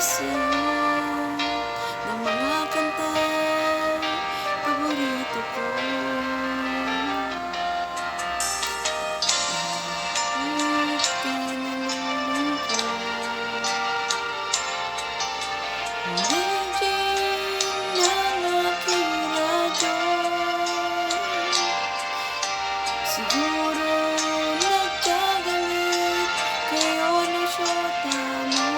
sa'yo ng mga kantang paborito ko. Kahit ka nalulungkot, nandiyan ang aking radyo. Siguro nagkagalit kayo ng syota mo.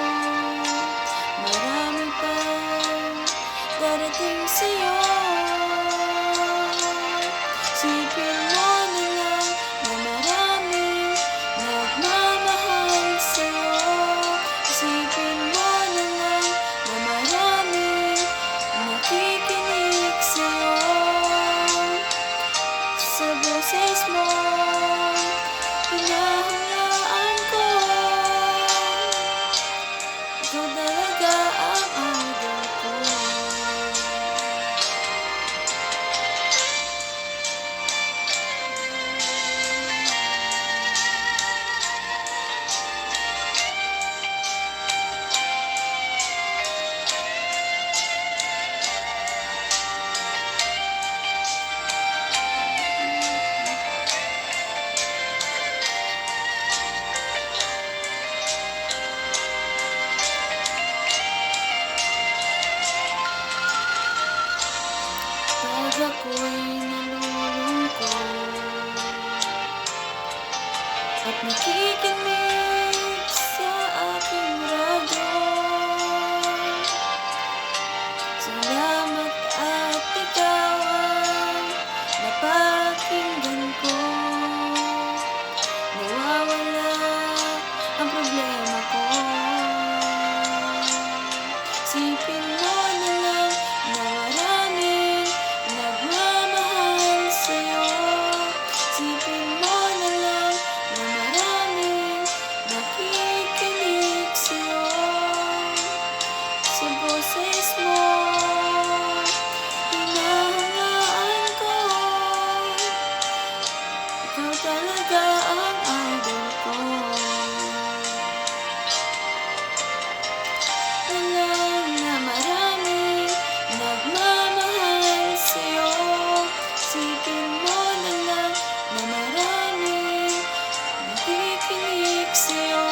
Marami pang darating sa'yo. Isipin mo na lang na maraming nagmamahal sa'yo. Isipin mo na lang na maraming nakikinig sa'yo. Sa boses mo, hinahangaan ko. Ikaw talaga ang idol ko. Pag ako'y nalulungkot at nakikinig sa aking radyo, salamat at ikaw ang napakinggan ko. Nawawala ang problema ko. Isipin mo na lang na maraming nagmamahal sa'yo. Isipin mo na lang na maraming nakikinig sa'yo. Sa boses mo, hinahangaan ko. Ikaw talaga ang idol ko. Alam na maraming nagmamahal sa'yo. Isipin mo na lang na maraming nakikinig sa'yo.